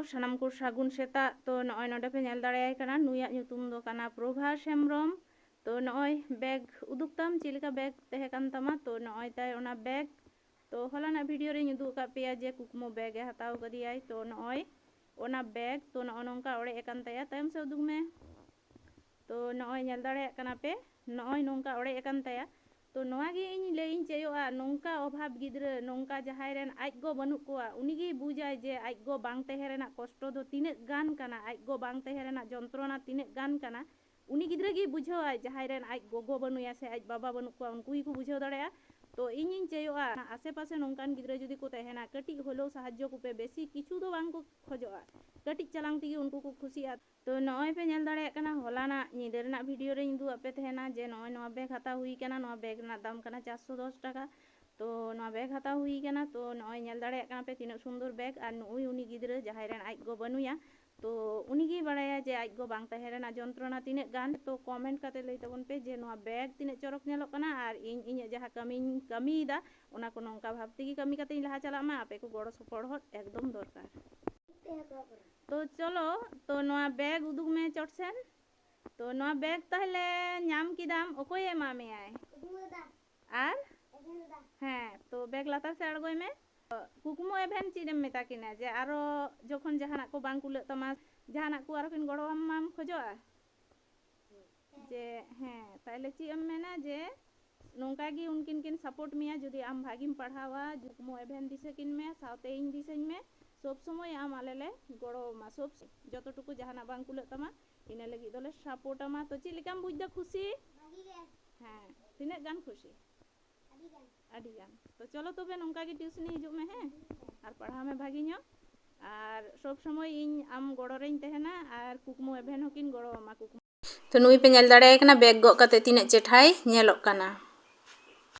सानाम को सागुन सेता तो नॉय नोडे पे नेल दाड़ेयाय काना नुयाग ᱧᱩᱛᱩᱢ दो काना प्रभास हेम्ब्रम तो नॉय बैग उदुकताम चिलिका बैग तहे कान तामा तो नॉय ताय ओना बैग तो हलाना वीडियो रे उदुग का पेया जे कुकमो बैग ए हताव कदियाय तो नॉय ओना बैग तो नॉनका ओड़े एकान ताया तायम से उदुग में तो नॉय नेल दाड़ेयाग काना पे नॉय नोंका ओड़े एकान ताया तो नोवागी इन लेइन चेयोआ नोंका अभाव गिद्रे नोंका जहाय रेन आइगो बनुक कोआ उनिगी बुझाय जे आइगो बांग तहे रेना कष्ट दो तिनेक गान काना आइगो बांग तहे रेना जंत्रणा तिनेक गान काना उनी गिद्रे गी बुझाय जहाय रेन आइ गोगो बनुया से आइ बाबा बनुक कोआ उनको ही को बुझाव दाड़ेया तो इन चेयोआ आसे पासे नोंकान गिद्रे जुदी को तहेना कटी होलो साहाज्य को पे बेसी किछु दो बांग को खोजोआ कटी चलांग तिगी उनको को खुशिया तो नॉय पे नेल दाड़ेयाग काना हलाना नीदे रेना वीडियो रे इंदु आपे तहेना जे नॉय नोआ बैग हाता हुई काना नोआ बैग ना दाम काना 410 टाका तो नोआ बैग हाता हुई काना तो नॉय नेल दाड़ेयाग काना पे तिना सुंदर बैग और नुई उनी गिद्रे जहाय रेन आइगो बनुया तो उनी गी बाड़ाया जे आइगो बांग तहे रेना जंत्रणा तिने गान तो कमेंट काते लई तबन पे जे नोआ बैग तिने चरक नेलोग काना और इन जहां कमीदा ओना को नोंका भाव तेगी कमी काते लहा चला मा आपे को गड़ो सपोर्ट एकदम दरकार तो चलो तो नोआ बैग उदुग में चटसेन तो नोआ बैग ताहले नाम किदाम ओकोय एमा मेयाय आर हाँ तो बैग लातार से आड़गोय में कुकमो एभेन चीडेम मेता किना जे आरो जखन जहाना को बांग कुले तमा जहाना को आरो किन गड़ो आम खोजोआ जे हाँ ताहले ची एम मेना जे नोंका गी उनकिन किन सपोर्ट मिया जुदी आम भागिम पढ़ावा कुकमो एभेन दिसे किन में सावते इन दिसेñ में सब समय आम आलेले गड़ो मा सब जतटुकु जहाना बांग कुले तमा इना लगी दोले सपोर्ट आमा तो चिलिकाम बुझदा खुशी हाँ तिने गान खुशी आदि गान तो चलो तबे नोंका गी ट्यूशन हिजुग में हैं और पढ़ा में भागी ᱧᱚᱜ और सब समय इन आम गड़ो रेñ तहेना और कुकमो एभेन हकिन गड़ो आमा कुकमो तो नुई पे नेल दाड़ेयाय काना बैग गो काते तिने चेठाय नेलोग काना।